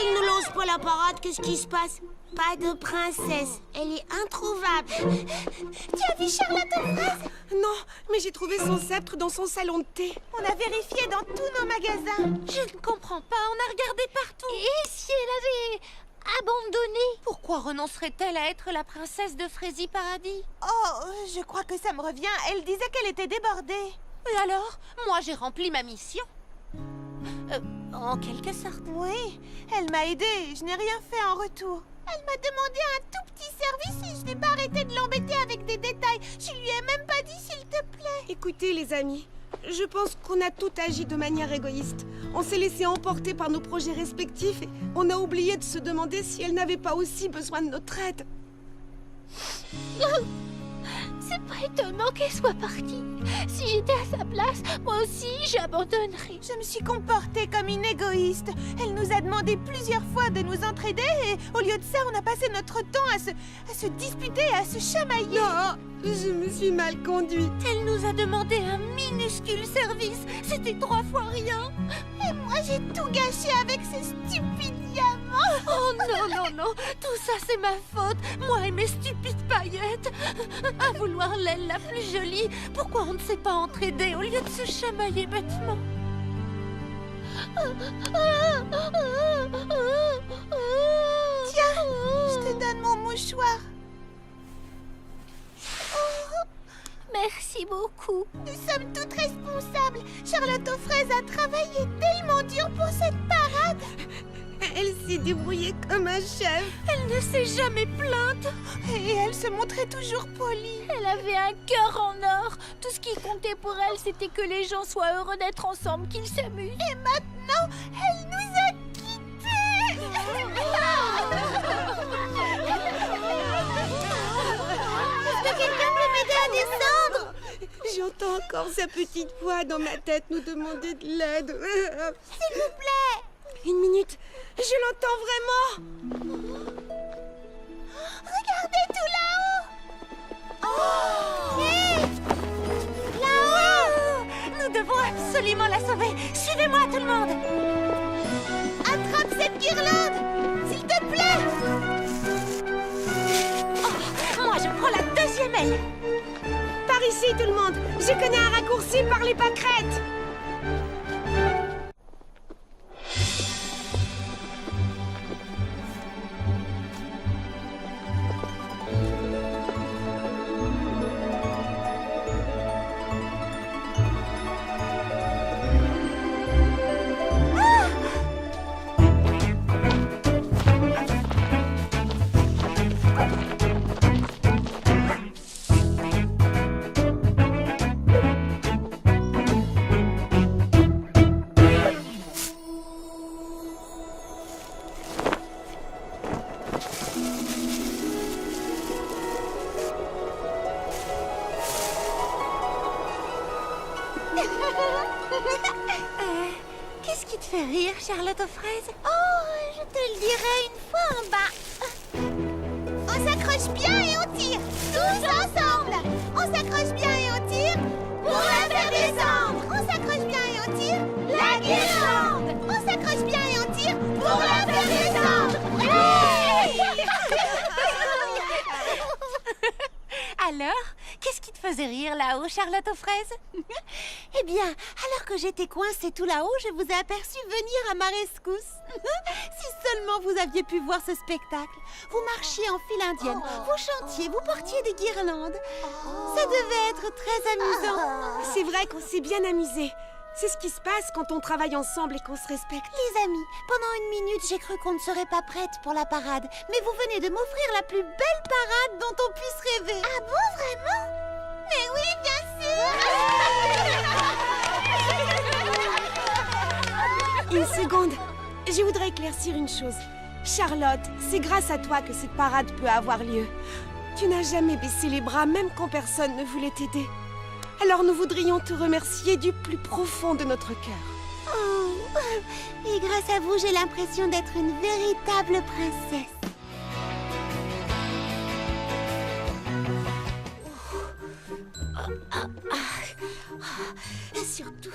ils ne lancent pas la parade? Qu'est-ce qui se passe? Pas de princesse, elle est introuvable. Tu as vu Charlotte aux fraises? Non, mais j'ai trouvé son sceptre dans son salon de thé. On a vérifié dans tous nos magasins. Je ne comprends pas, on a regardé partout. Et si elle avait abandonné? Pourquoi renoncerait-elle à être la princesse de Frésie Paradis? Oh, je crois que ça me revient. Elle disait qu'elle était débordée. Et alors? Moi, j'ai rempli ma mission. En quelque sorte. Oui, elle m'a aidée. Je n'ai rien fait en retour. Elle m'a demandé un tout petit service et je n'ai pas arrêté de l'embêter avec des détails. Je lui ai même pas dit s'il te plaît. Écoutez les amis, je pense qu'on a tout agi de manière égoïste. On s'est laissé emporter par nos projets respectifs et on a oublié de se demander si elle n'avait pas aussi besoin de notre aide. C'est pas étonnant qu'elle soit partie. Si j'étais à sa place, moi aussi, j'abandonnerais. Je me suis comportée comme une égoïste. Elle nous a demandé plusieurs fois de nous entraider et au lieu de ça, on a passé notre temps à se disputer, à se chamailler. Non, je me suis mal conduite. Elle nous a demandé un minuscule service. C'était 3 fois rien. Et moi, j'ai tout gâché avec ces stupides diamants. Oh non, non, non. Tout ça, c'est ma faute. Moi et mes stupides paillettes. À vouloir l'aile la plus jolie. Pourquoi on ne s'est pas entraidé au lieu de se chamailler bêtement? Tiens, je te donne mon mouchoir. Merci beaucoup. Nous sommes toutes responsables. Charlotte aux fraises a travaillé tellement dur pour cette parade. Elle s'est débrouillée comme un chef. Elle ne s'est jamais plainte. Et elle se montrait toujours polie. Elle avait un cœur en or. Tout ce qui comptait pour elle, c'était que les gens soient heureux d'être ensemble, qu'ils s'amusent. Et maintenant, elle nous a quittés. Est-ce que quelqu'un peut m'aider à descendre? J'entends encore sa petite voix dans ma tête nous demander de l'aide. S'il vous plaît. Une minute, je l'entends vraiment. Regardez tout là-haut. Oh! Hé! Là-haut! Nous devons absolument la sauver. Suivez-moi, tout le monde. Attrape cette guirlande, s'il te plaît. Oh, moi, je prends la deuxième aile. Par ici, tout le monde. Je connais un raccourci par les pâquerettes. Qu'est-ce qui te fait rire, Charlotte aux fraises? Oh, je te le dirai une fois en bas. On s'accroche bien et on tire. Tous ensemble. On s'accroche bien et on tire. Pour la faire descendre. On s'accroche bien et on tire. La guirlande. On s'accroche bien et on tire. Pour la faire descendre. Alors, qu'est-ce qui te faisait rire là-haut, Charlotte aux fraises? Eh bien, alors que j'étais coincée tout là-haut, je vous ai aperçu venir à ma rescousse. Si seulement vous aviez pu voir ce spectacle. Vous marchiez en file indienne, vous chantiez, vous portiez des guirlandes. Ça devait être très amusant. C'est vrai qu'on s'est bien amusés. C'est ce qui se passe quand on travaille ensemble et qu'on se respecte. Les amis, pendant une minute, j'ai cru qu'on ne serait pas prête pour la parade. Mais vous venez de m'offrir la plus belle parade dont on puisse rêver. Ah bon, vraiment? Mais oui, bien sûr. Une seconde. Je voudrais éclaircir une chose. Charlotte, c'est grâce à toi que cette parade peut avoir lieu. Tu n'as jamais baissé les bras, même quand personne ne voulait t'aider. Alors nous voudrions te remercier du plus profond de notre cœur. Oh, et grâce à vous, j'ai l'impression d'être une véritable princesse.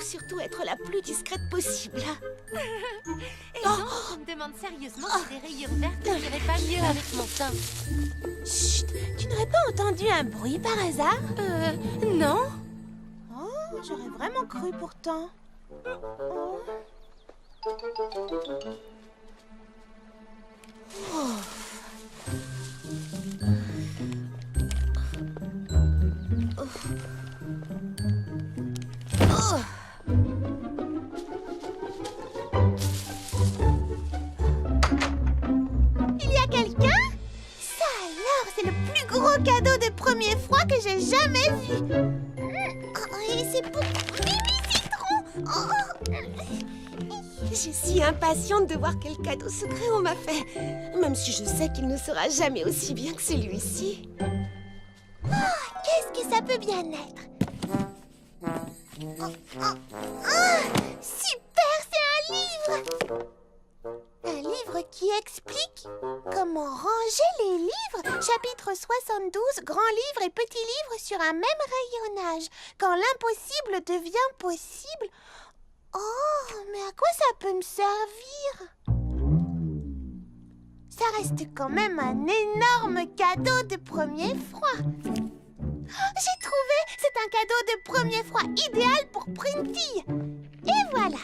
surtout être la plus discrète possible. Et donc, je me demande sérieusement si des rayures vertes n'iraient pas mieux avec mon teint. Chut, tu n'aurais pas entendu un bruit par hasard? Non. Oh, j'aurais vraiment cru pourtant. Oh. Il y a quelqu'un? Ça alors, c'est le plus gros cadeau de premier froid que j'ai jamais vu. Et c'est pour Mimi Citron. Je suis si impatiente de voir quel cadeau secret on m'a fait. Même si je sais qu'il ne sera jamais aussi bien que celui-ci. Qu'est-ce que ça peut bien être? Super, c'est un livre! Un livre qui explique comment ranger les livres. Chapitre 72, grands livres et petits livres sur un même rayonnage. Quand l'impossible devient possible. Oh, mais à quoi ça peut me servir? Ça reste quand même un énorme cadeau de premier froid. J'ai trouvé! C'est un cadeau de premier froid idéal pour Printy. Et voilà!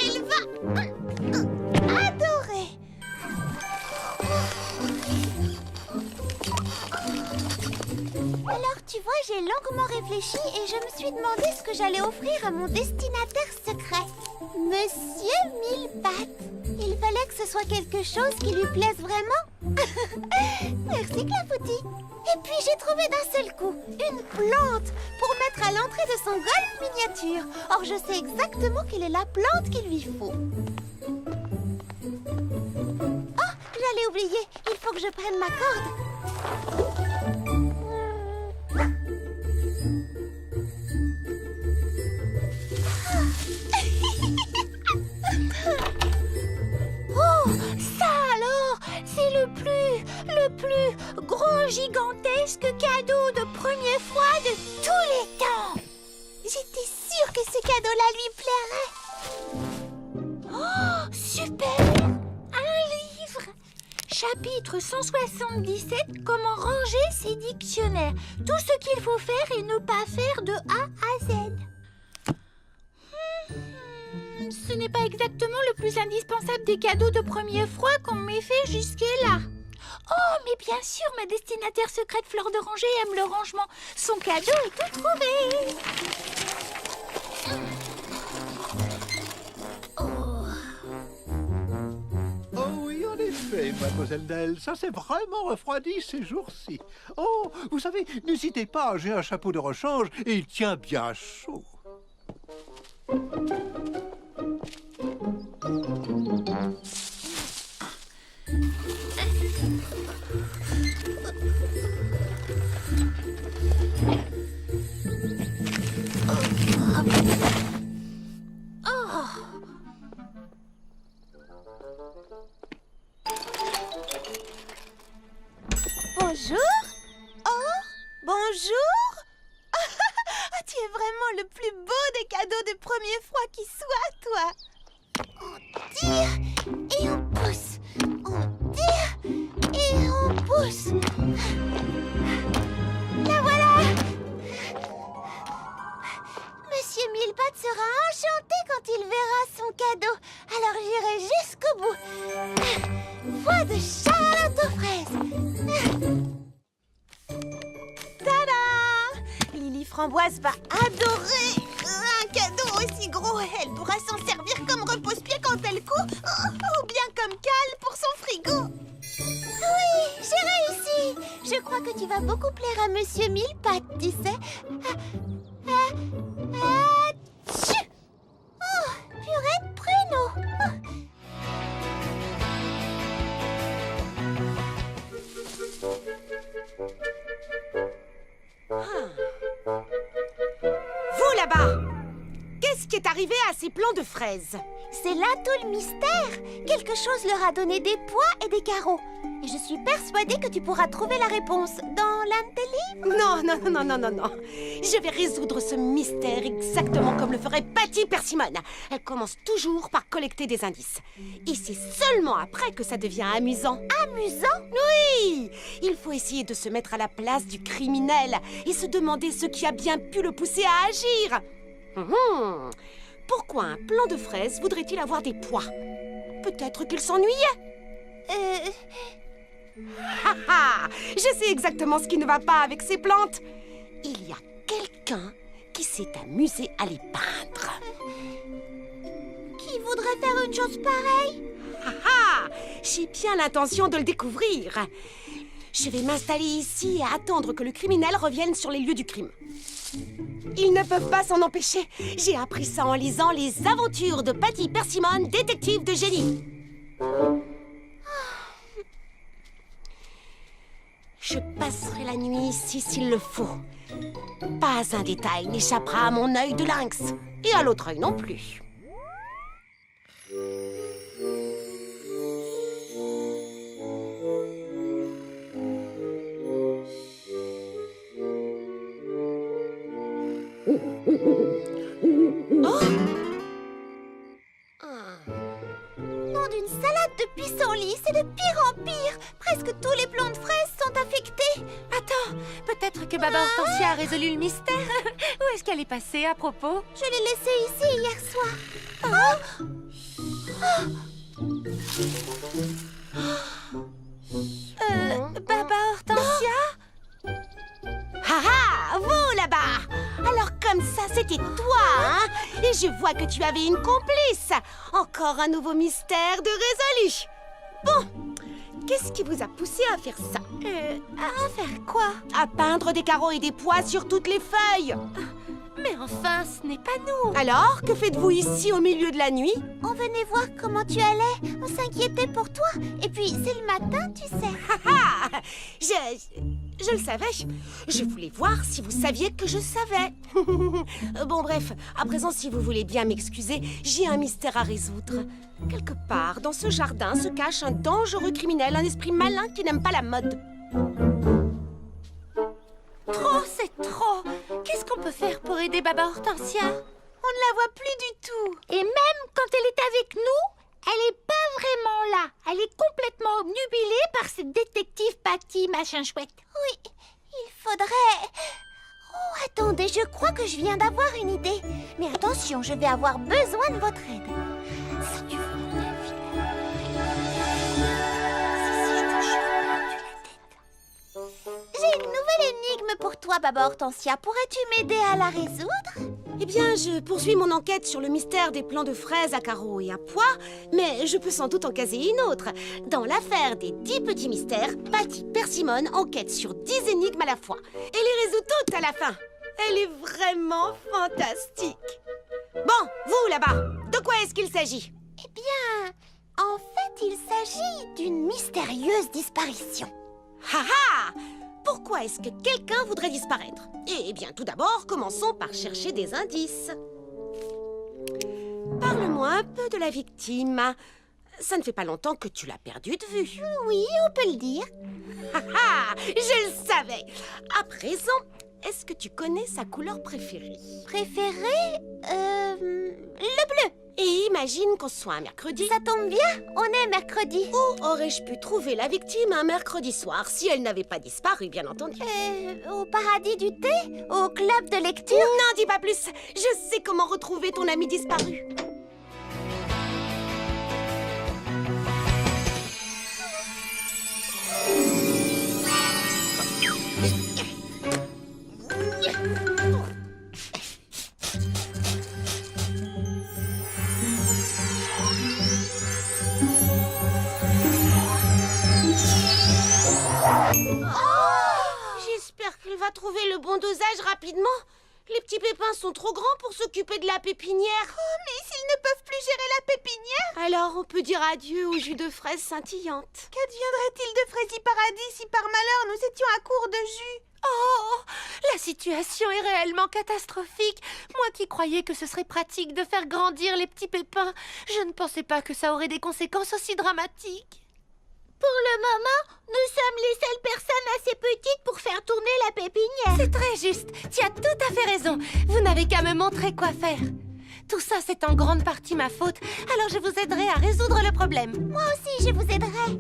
Elle va adorer! Alors, tu vois, j'ai longuement réfléchi et je me suis demandé ce que j'allais offrir à mon destinataire secret. Monsieur Millepattes. Il fallait que ce soit quelque chose qui lui plaise vraiment. Merci, Clafoutis. Et puis, j'ai trouvé d'un seul coup une plante pour mettre à l'entrée de son golf miniature. Or, je sais exactement quelle est la plante qu'il lui faut. Oh, j'allais oublier. Il faut que je prenne ma corde. Oh, ça alors, c'est le plus gros gigantesque cadeau de premier froid de tous les temps. J'étais sûre que ce cadeau-là lui plairait. Oh, super! Un livre! Chapitre 177, comment ranger ses dictionnaires. Tout ce qu'il faut faire et ne pas faire de A à Z. Ce n'est pas exactement le plus indispensable des cadeaux de premier froid qu'on m'ait fait jusque-là. Oh, mais bien sûr, ma destinataire secrète Fleur d'Oranger aime le rangement. Son cadeau est tout trouvé. Oh oui, en effet, mademoiselle Nell, ça s'est vraiment refroidi ces jours-ci. Oh, vous savez, n'hésitez pas, j'ai un chapeau de rechange et il tient bien chaud. Bonjour. Oh, bonjour. Tu es vraiment le plus beau des cadeaux de premier froid qui soit, toi. On tire et on pousse. On tire et on pousse. La voilà. Monsieur Millepattes sera enchanté quand il verra son cadeau. Alors j'irai jusqu'au bout. Voix de Charlotte aux fraises. Tada! Lily Framboise va adorer un cadeau aussi gros. Elle pourra s'en servir comme repose-pied quand elle court, ou bien comme cale pour son frigo. Oui, j'ai réussi. Je crois que tu vas beaucoup plaire à Monsieur Millepattes, tu sais. Tchou! Oh, purée de prénom. Vous là-bas! Qu'est-ce qui est arrivé à ces plants de fraises? C'est là tout le mystère. Quelque chose leur a donné des pois et des carreaux. Et je suis persuadée que tu pourras trouver la réponse dans l'un de tes livres. Non, non, non, non, non, non. Je vais résoudre ce mystère exactement comme le ferait Patty Persimmon. Elle commence toujours par collecter des indices. Et c'est seulement après que ça devient amusant. Amusant? Oui! Il faut essayer de se mettre à la place du criminel et se demander ce qui a bien pu le pousser à agir. Pourquoi un plant de fraise voudrait-il avoir des pois? Peut-être qu'il s'ennuyait. Je sais exactement ce qui ne va pas avec ces plantes. Il y a quelqu'un qui s'est amusé à les peindre. Qui voudrait faire une chose pareille? J'ai bien l'intention de le découvrir. Je vais m'installer ici et attendre que le criminel revienne sur les lieux du crime. Ils ne peuvent pas s'en empêcher. J'ai appris ça en lisant Les aventures de Patty Persimmon, détective de génie. Je passerai la nuit ici s'il le faut. Pas un détail n'échappera à mon œil de lynx. Et à l'autre œil non plus. Nom d'une salade de pissenlit, c'est de pire en pire. Presque tous les plants de fraises sont affectés. Attends, peut-être que Baba Hortensia a résolu le mystère. Où est-ce qu'elle est passée à propos? Je l'ai laissée ici hier soir. Baba Hortensia? Vous là-bas! Alors comme ça, c'était toi, hein? Et je vois que tu avais une complice. Encore un nouveau mystère de résolu. Bon, qu'est-ce qui vous a poussé à faire ça? À faire quoi? À peindre des carreaux et des pois sur toutes les feuilles. Mais enfin, ce n'est pas nous. Alors, que faites-vous ici au milieu de la nuit? On venait voir comment tu allais. On s'inquiétait pour toi. Et puis, c'est le matin, tu sais. Je le savais. Je voulais voir si vous saviez que je savais. Bon, bref, à présent, si vous voulez bien m'excuser, j'ai un mystère à résoudre. Quelque part, dans ce jardin, se cache un dangereux criminel, un esprit malin qui n'aime pas la mode. Trop, c'est trop. Qu'est-ce qu'on peut faire pour aider Baba Hortensia? On ne la voit plus du tout. Et même quand elle est avec nous, elle est pas vraiment là. Elle est complètement obnubilée par cette détective Patty machin chouette. Oui, il faudrait... Oh, attendez, je crois que je viens d'avoir une idée. Mais attention, je vais avoir besoin de votre aide. Si tu veux mon avis... J'ai une nouvelle énigme pour toi, Baba Hortensia. Pourrais-tu m'aider à la résoudre? Eh bien, je poursuis mon enquête sur le mystère des plants de fraises à carreaux et à pois, mais je peux sans doute en caser une autre. Dans l'affaire des 10 petits mystères, Patty Persimmon enquête sur 10 énigmes à la fois. Et les résout toutes à la fin. Elle est vraiment fantastique. Bon, vous là-bas, de quoi est-ce qu'il s'agit? Eh bien, en fait, il s'agit d'une mystérieuse disparition. Pourquoi est-ce que quelqu'un voudrait disparaître? Eh bien, tout d'abord, commençons par chercher des indices. Parle-moi un peu de la victime. Ça ne fait pas longtemps que tu l'as perdue de vue. Oui, on peut le dire. Je le savais. À présent, est-ce que tu connais sa couleur préférée? Préféré le bleu. Et imagine qu'on soit un mercredi. Ça tombe bien, on est mercredi. Où aurais-je pu trouver la victime un mercredi soir si elle n'avait pas disparu, bien entendu? Au paradis du thé? Au club de lecture? Non, dis pas plus. Je sais comment retrouver ton ami disparu. J'espère qu'il va trouver le bon dosage rapidement. Les petits pépins sont trop grands pour s'occuper de la pépinière. Oh, mais s'ils ne peuvent plus gérer la pépinière, Alors on peut dire adieu au jus de fraises scintillantes. qu'adviendrait-il de Freddy Paradis si par malheur nous étions à court de jus? Oh, la situation est réellement catastrophique. Moi qui croyais que ce serait pratique de faire grandir les petits pépins, je ne pensais pas que ça aurait des conséquences aussi dramatiques. Pour le moment, nous sommes les seules personnes assez petites pour faire tourner la pépinière. C'est très juste. Tu as tout à fait raison. Vous n'avez qu'à me montrer quoi faire. Tout ça, c'est en grande partie ma faute. Alors je vous aiderai à résoudre le problème. Moi aussi, je vous aiderai.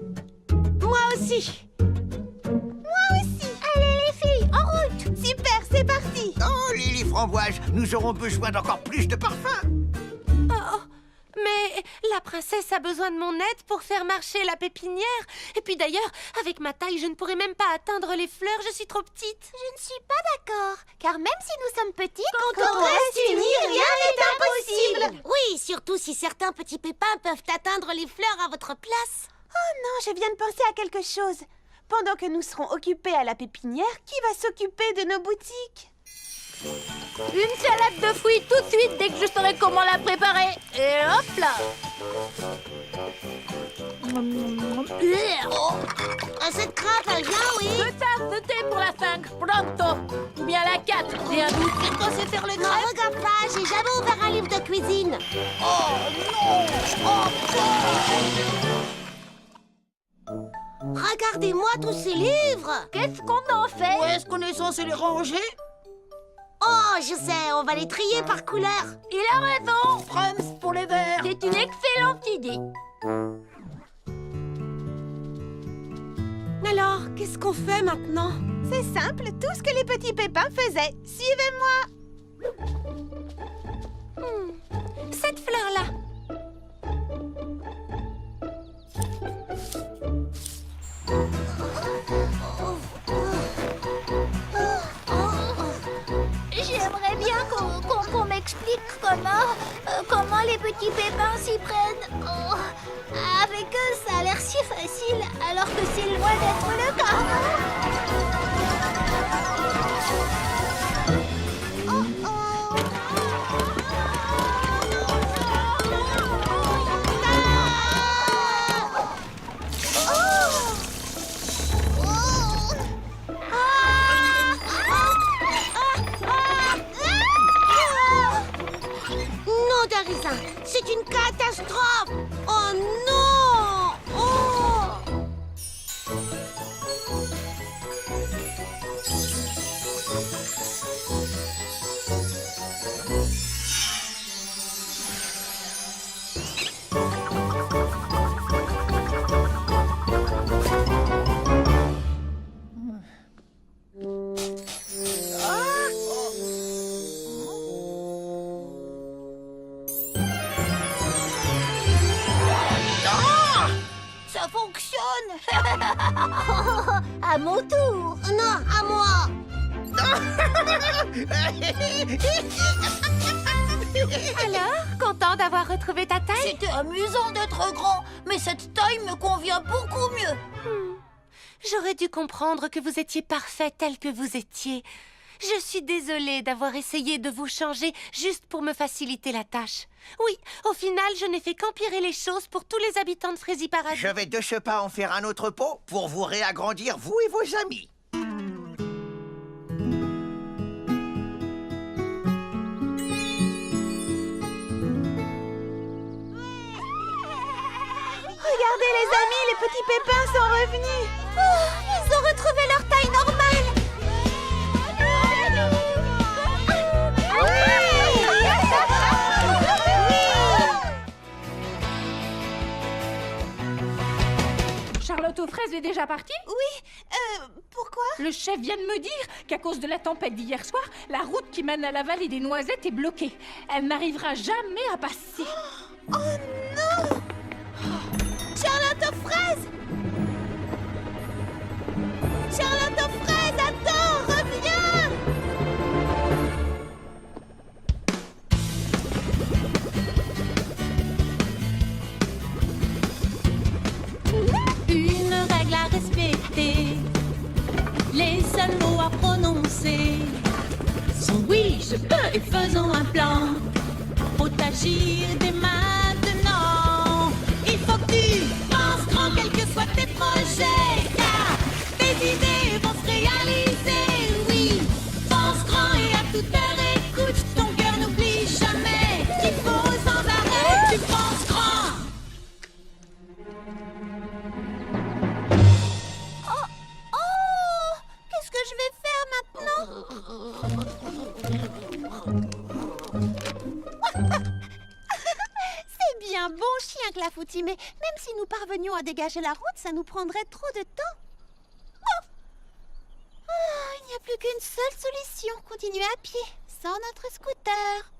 Moi aussi. Moi aussi. Allez, les filles, en route. Super, c'est parti. Oh, Lily Framboise, nous aurons besoin d'encore plus de parfum. Oh, mais la princesse a besoin de mon aide pour faire marcher la pépinière. Et puis d'ailleurs, avec ma taille, je ne pourrai même pas atteindre les fleurs. Je suis trop petite. Je ne suis pas d'accord. Car même si nous sommes petits, Quand on reste unis, rien n'est impossible. Oui, surtout si certains petits pépins peuvent atteindre les fleurs à votre place. Oh non, je viens de penser à quelque chose. Pendant que nous serons occupés à la pépinière, qui va s'occuper de nos boutiques? Une salade de fruits tout de suite dès que je saurai comment la préparer. Et hop là. Cette crabe, elle vient, oui. 2 tasses de thé pour la 5, pronto. Ou bien la 4, rien doute. C'est quoi, c'est faire le crêpe? Non, regarde pas, j'ai jamais ouvert un livre de cuisine. Regardez-moi tous ces livres. Qu'est-ce qu'on en fait? Où est-ce qu'on est censé les ranger? Oh, je sais, on va les trier par couleur. Il a raison. Prums pour les verts. C'est une excellente idée. Alors, qu'est-ce qu'on fait maintenant? C'est simple, tout ce que les petits pépins faisaient. Suivez-moi. Cette fleur-là. J'aimerais bien qu'on m'explique comment les petits pépins s'y prennent. Oh, avec eux, ça a l'air si facile, alors que c'est loin d'être le cas. Non, Darisin, c'est une catastrophe. Oh non. Oh. Ça fonctionne. À mon tour. Non, à moi. Alors, content d'avoir retrouvé ta taille? C'était amusant d'être grand, mais cette taille me convient beaucoup mieux. J'aurais dû comprendre que vous étiez parfait tel que vous étiez. Je suis désolée d'avoir essayé de vous changer juste pour me faciliter la tâche. Oui, au final, je n'ai fait qu'empirer les choses pour tous les habitants de Frézy Paradis. Je vais de ce pas en faire un autre pot pour vous réagrandir, vous et vos amis. Regardez les amis, les petits pépins sont revenus. Oh, ils ont retrouvé leur taille normale. Charlotte aux fraises est déjà partie? Pourquoi? Le chef vient de me dire qu'à cause de la tempête d'hier soir, la route qui mène à la vallée des noisettes est bloquée. Elle n'arrivera jamais à passer. Oh non! Charlotte aux fraises! Charlotte aux fraises, attends, reviens! Une règle à respecter, les seuls mots à prononcer sont oui, je peux et faisons un plan. Faut agir dès maintenant. Il faut que tu penses grand, quels que soient tes projets, car tes idées vont se réaliser. Oui, pense grand et à toute heure écoute, ton cœur n'oublie jamais qu'il faut sans arrêt, tu penses grand. C'est bien bon chien, Clafoutis, mais même si nous parvenions à dégager la route, ça nous prendrait trop de temps. Il n'y a plus qu'une seule solution, continuer à pied, sans notre scooter.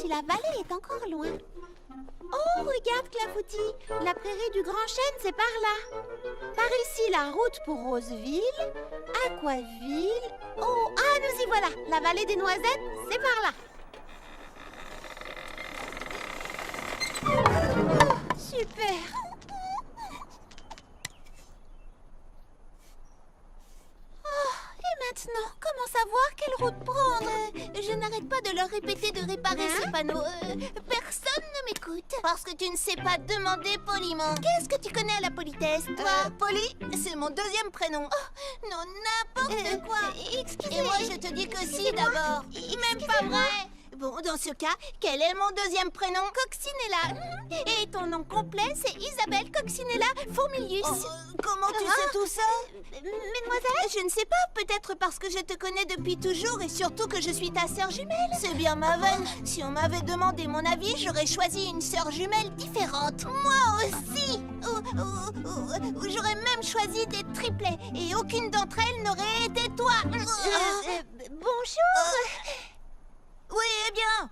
La vallée est encore loin. Oh, regarde, Clafoutis. La prairie du Grand Chêne, c'est par là. Par ici, la route pour Roseville, Aquaville. Oh, ah, nous y voilà. La vallée des Noisettes, c'est par là. Oh, super. Maintenant, comment savoir quelle route prendre? Je n'arrête pas de leur répéter de réparer ces panneaux. Personne ne m'écoute. Parce que tu ne sais pas demander poliment. Qu'est-ce que tu connais à la politesse, toi? Polly, c'est mon deuxième prénom. Oh, non, n'importe quoi. Excusez-moi. Et moi, je te dis que si, d'abord. Même pas vrai. Bon, dans ce cas, quel est mon deuxième prénom? Coccinella. Et ton nom complet, c'est Isabelle Coccinella Fourmilius. Comment tu sais tout ça? Mesdemoiselles, je ne sais pas. Peut-être parce que je te connais depuis toujours et surtout que je suis ta sœur jumelle. C'est bien ma vanne. Si on m'avait demandé mon avis, j'aurais choisi une sœur jumelle différente. Moi aussi. J'aurais même choisi des triplets et aucune d'entre elles n'aurait été toi. Bonjour. Oui, eh bien.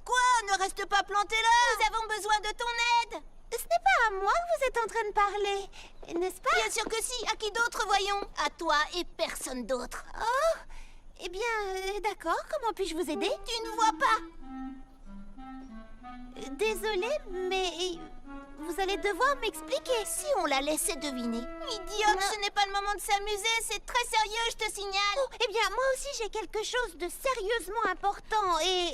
Quoi? Ne reste pas planté là. Nous avons besoin de ton aide. Ce n'est pas à moi que vous êtes en train de parler, n'est-ce pas? Bien sûr que si. À qui d'autre, voyons? À toi et personne d'autre. Oh, eh bien, d'accord. Comment puis-je vous aider? Tu ne vois pas. Désolée, mais vous allez devoir m'expliquer. Si on la laissait deviner. Idiote, ce n'est pas le moment de s'amuser. C'est très sérieux, je te signale. Oh, eh bien, moi aussi, j'ai quelque chose de sérieusement important et...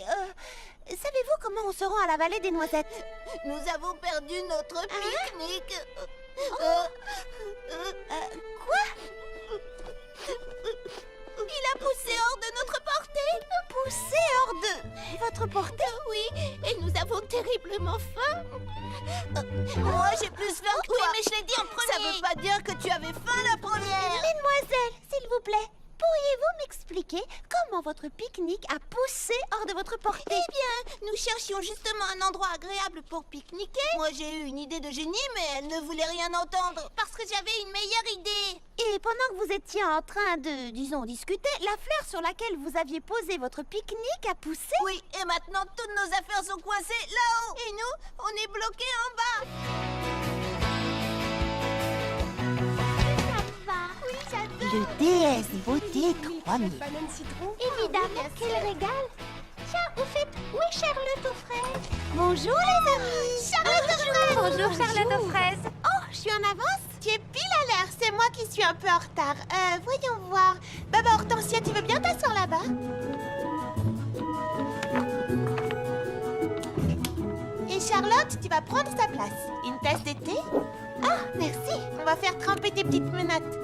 savez-vous comment on se rend à la vallée des Noisettes? Nous avons perdu notre pique-nique. Quoi? Il a poussé hors de notre portée. Poussé hors de votre portée? Oui, et nous avons terriblement faim. Moi, j'ai plus faim que toi. Oui, mais je l'ai dit en premier. Ça veut pas dire que tu avais faim la première. Mesdemoiselles, s'il vous plaît. Pourriez-vous m'expliquer comment votre pique-nique a poussé hors de votre portée? Eh bien, nous cherchions justement un endroit agréable pour pique-niquer. Moi, j'ai eu une idée de génie, mais elle ne voulait rien entendre. Parce que j'avais une meilleure idée. Et pendant que vous étiez en train de, disons, discuter, la fleur sur laquelle vous aviez posé votre pique-nique a poussé? Oui, et maintenant, toutes nos affaires sont coincées là-haut. Et nous, on est bloqués en bas. Le DS Beauté 3000. Évidemment, quel régal. Tiens, au fait, où est Charlotte aux fraises? Bonjour les amis. Charlotte aux fraises. Bonjour Charlotte aux fraises. Oh, je suis en avance. Tu es pile à l'heure, c'est moi qui suis un peu en retard. Voyons voir. Bah, Hortensia, tu veux bien t'asseoir là-bas? Et Charlotte, tu vas prendre ta place. Une tasse de thé? Ah, merci. On va faire tremper tes petites menottes.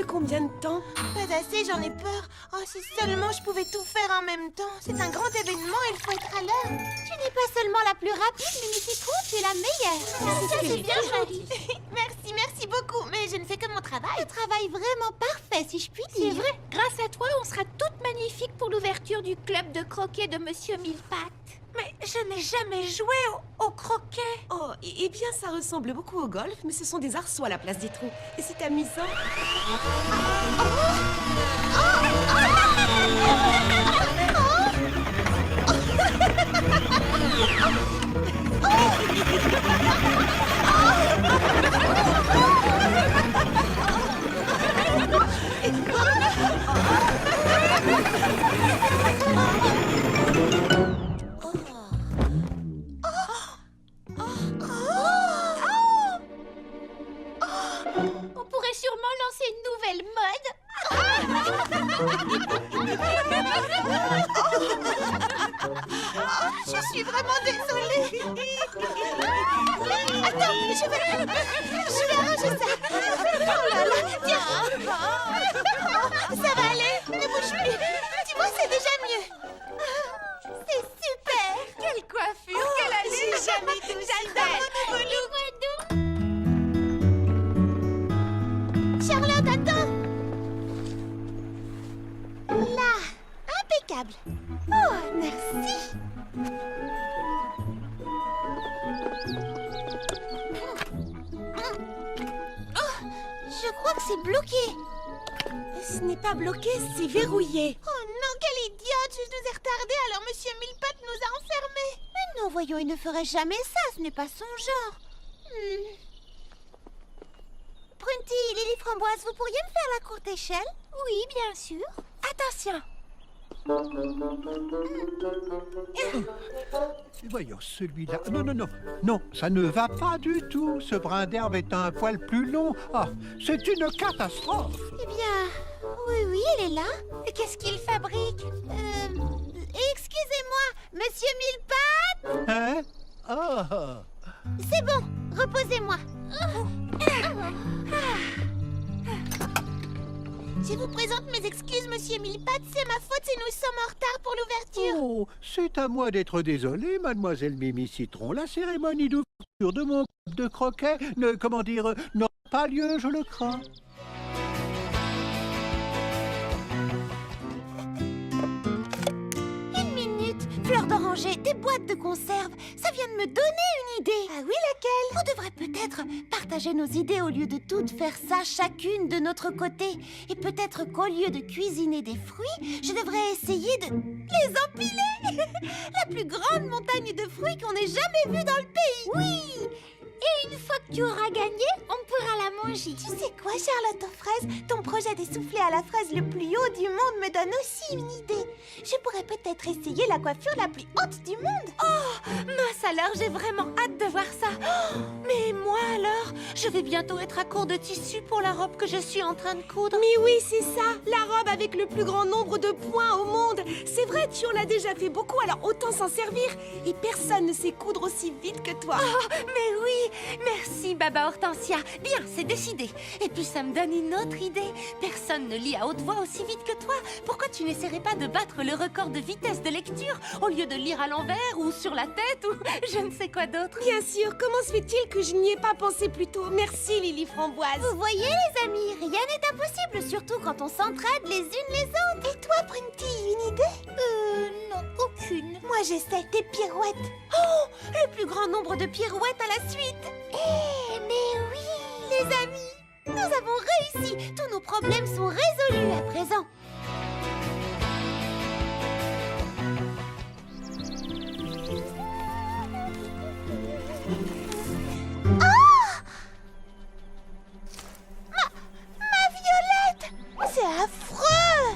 Combien de temps? Pas assez, j'en ai peur. Oh, si seulement je pouvais tout faire en même temps. C'est un grand événement, il faut être à l'heure. Tu n'es pas seulement la plus rapide, mais Missy-Trou, tu es la meilleure. Ça, c'est bien joli. Merci beaucoup. Mais je ne fais que mon travail. Un travail vraiment parfait, si je puis dire. C'est vrai. Grâce à toi, on sera toutes magnifiques pour l'ouverture du club de croquet de Monsieur Millepattes. Mais je n'ai jamais joué au croquet. Oh, eh bien, ça ressemble beaucoup au golf, mais ce sont des arceaux à la place des trous. Et c'est amusant. Je suis vraiment désolée. Attends, je vais arranger ça. Oh là là, tiens. Ça va aller, ne bouge plus. Tu vois, c'est déjà mieux. C'est super. Quelle coiffure, quelle allure. J'ai jamais été aussi belle. Charlotte, attends. Là, impeccable. Oh, merci. Oh, je crois que c'est bloqué. Ce n'est pas bloqué, c'est verrouillé. Oh non, quelle idiote. Je nous ai retardés, alors Monsieur Millepattes nous a enfermés. Mais non, voyons, il ne ferait jamais ça. Ce n'est pas son genre. Prunty, Lily Framboise, vous pourriez me faire la courte échelle? Oui, bien sûr. Attention. Voyons, celui-là... Non, non, non. Non, ça ne va pas du tout. Ce brin d'herbe est un poil plus long. Ah, c'est une catastrophe. Eh bien, oui, elle est là. Qu'est-ce qu'il fabrique? Excusez-moi, Monsieur Millepattes. Hein? Ah. C'est bon, reposez-moi. Je vous présente mes excuses, Monsieur Millepattes. C'est ma faute si nous sommes en retard pour l'ouverture. Oh, c'est à moi d'être désolé, mademoiselle Mimi Citron. La cérémonie d'ouverture de mon club de croquet n'aura pas lieu, je le crains. Une minute, fleur d'oranger, des boîtes de conserve. Ça vient de me donner une idée. Ah oui, laquelle? On devrait peut-être partager nos idées au lieu de toutes faire ça chacune de notre côté. Et peut-être qu'au lieu de cuisiner des fruits, je devrais essayer de les empiler. La plus grande montagne de fruits qu'on ait jamais vue dans le pays. Oui. Et une fois que tu auras gagné, on pourra la manger. Tu sais quoi, Charlotte aux fraises? Ton projet des soufflets à la fraise le plus haut du monde me donne aussi une idée. Je pourrais peut-être essayer la coiffure la plus haute du monde. Oh, mince alors, j'ai vraiment hâte de voir ça. Oh, mais moi alors, je vais bientôt être à court de tissu pour la robe que je suis en train de coudre. Mais oui, c'est ça, la robe avec le plus grand nombre de points au monde. C'est vrai, tu en as déjà fait beaucoup, alors autant s'en servir. Et personne ne sait coudre aussi vite que toi. Oh, mais oui, merci Baba Hortensia. Bien, c'est décidé. Et puis ça me donne une autre idée. Personne ne lit à haute voix aussi vite que toi. Pourquoi tu n'essaierais pas de battre le record de vitesse de lecture au lieu de lire à l'envers ou sur la tête ou je ne sais quoi d'autre? Bien sûr, comment se fait-il que je n'y ai pas pensé plus tôt? Merci Lily Framboise. Vous voyez les amis, rien n'est impossible, surtout quand on s'entraide les unes les autres. Et toi, Prunty, une idée? Non, aucune. Moi j'essaie des pirouettes. Oh, le plus grand nombre de pirouettes à la suite. Mais oui, les amis, nous avons réussi. Tous nos problèmes sont résolus à présent. C'est affreux!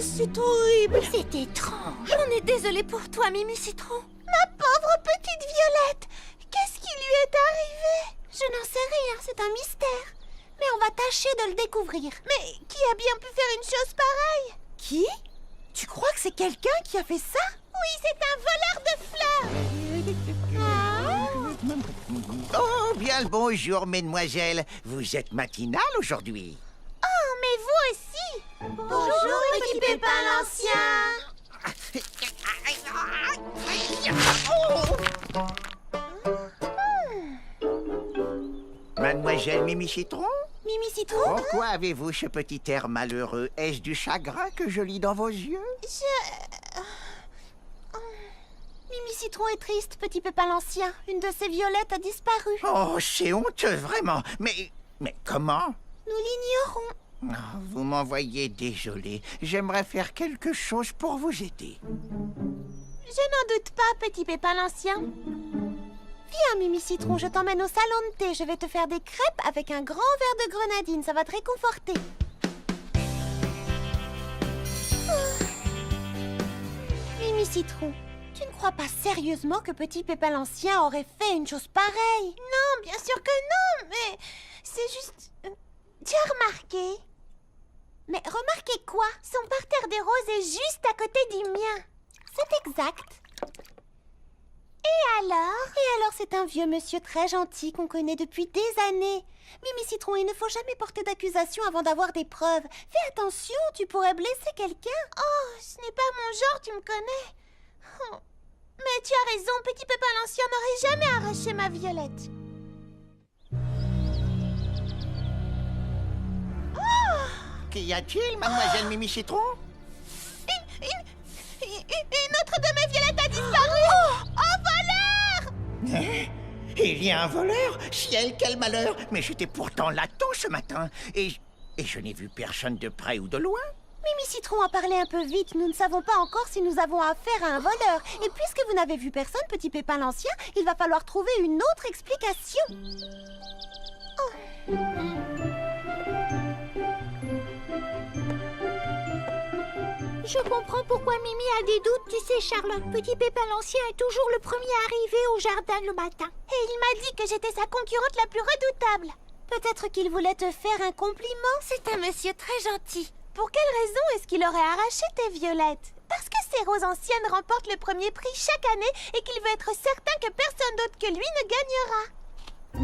C'est horrible. C'est étrange. On est désolé pour toi, Mimi Citron. Ma pauvre petite Violette! Qu'est-ce qui lui est arrivé? Je n'en sais rien, c'est un mystère. Mais on va tâcher de le découvrir. Mais qui a bien pu faire une chose pareille? Qui? Tu crois que c'est quelqu'un qui a fait ça? Oui, c'est un voleur de fleurs! Oh, bien le bonjour, mesdemoiselles. Vous êtes matinale aujourd'hui? Oh, mais vous aussi! Bonjour, petit Pépin l'Ancien! Mademoiselle Mimi Citron? Mimi Citron? Pourquoi avez-vous ce petit air malheureux? Est-ce du chagrin que je lis dans vos yeux? Mimi Citron est triste, petit Pépin l'Ancien. Une de ses violettes a disparu. Oh, c'est honteux, vraiment. Mais comment? Nous l'ignorons. Oh, vous m'envoyez désolé. J'aimerais faire quelque chose pour vous aider. Je n'en doute pas, petit Pépin l'Ancien. Viens, Mimi Citron, je t'emmène au salon de thé. Je vais te faire des crêpes avec un grand verre de grenadine. Ça va te réconforter. Mimi Citron, tu ne crois pas sérieusement que petit Pépin l'Ancien aurait fait une chose pareille? Non, bien sûr que non, mais c'est juste... Tu as remarqué? Mais remarquez quoi? Son parterre des roses est juste à côté du mien. C'est exact. alors? Et alors, c'est un vieux monsieur très gentil qu'on connaît depuis des années. Mimi Citron, il ne faut jamais porter d'accusation avant d'avoir des preuves. Fais attention, tu pourrais blesser quelqu'un. Oh, ce n'est pas mon genre, tu me connais. Oh. Mais tu as raison, Petit Pépin l'Ancien n'aurait jamais arraché ma Violette. Qu'y a-t-il, mademoiselle Mimi Citron? Une autre de mes violettes a disparu. Oh, voleur! Il y a un voleur? Ciel, quel malheur! Mais j'étais pourtant là tôt ce matin. Et je n'ai vu personne de près ou de loin. Mimi Citron a parlé un peu vite. Nous ne savons pas encore si nous avons affaire à un voleur. Et puisque vous n'avez vu personne, Petit Pépin l'Ancien, il va falloir trouver une autre explication. Oh. Je comprends pourquoi Mimi a des doutes, tu sais, Charlotte. Petit Pépin l'Ancien est toujours le premier arrivé au jardin le matin. Et il m'a dit que j'étais sa concurrente la plus redoutable. Peut-être qu'il voulait te faire un compliment. C'est un monsieur très gentil. Pour quelle raison est-ce qu'il aurait arraché tes violettes? Parce que ces roses anciennes remportent le premier prix chaque année et qu'il veut être certain que personne d'autre que lui ne gagnera. Oh,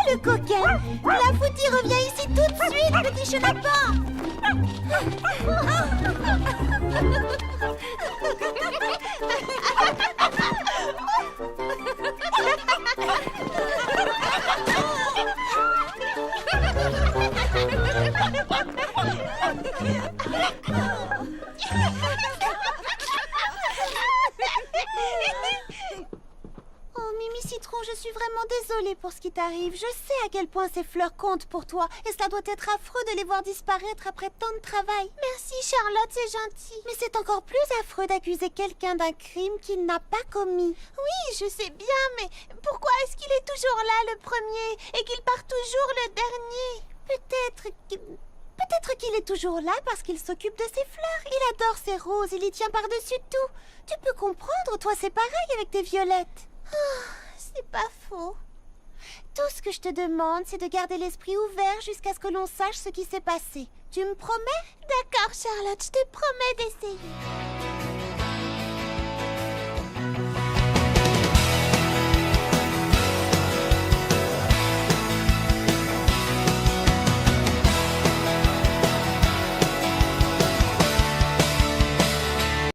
le coquin! La Foutie revient ici tout de suite, petit chenapan! Oh, Mimi Citron, je suis vraiment désolée pour ce qui t'arrive. Je sais à quel point ces fleurs comptent pour toi. Et cela doit être affreux de les voir disparaître après tant de travail. Merci, Charlotte, c'est gentil. Mais c'est encore plus affreux d'accuser quelqu'un d'un crime qu'il n'a pas commis. Oui, je sais bien, mais pourquoi est-ce qu'il est toujours là, le premier, et qu'il part toujours le dernier? Peut-être qu'il est toujours là parce qu'il s'occupe de ses fleurs. Il adore ses roses, il y tient par-dessus tout. Tu peux comprendre, toi c'est pareil avec tes violettes. Oh, c'est pas faux. Tout ce que je te demande, c'est de garder l'esprit ouvert jusqu'à ce que l'on sache ce qui s'est passé. Tu me promets? D'accord, Charlotte, je te promets d'essayer.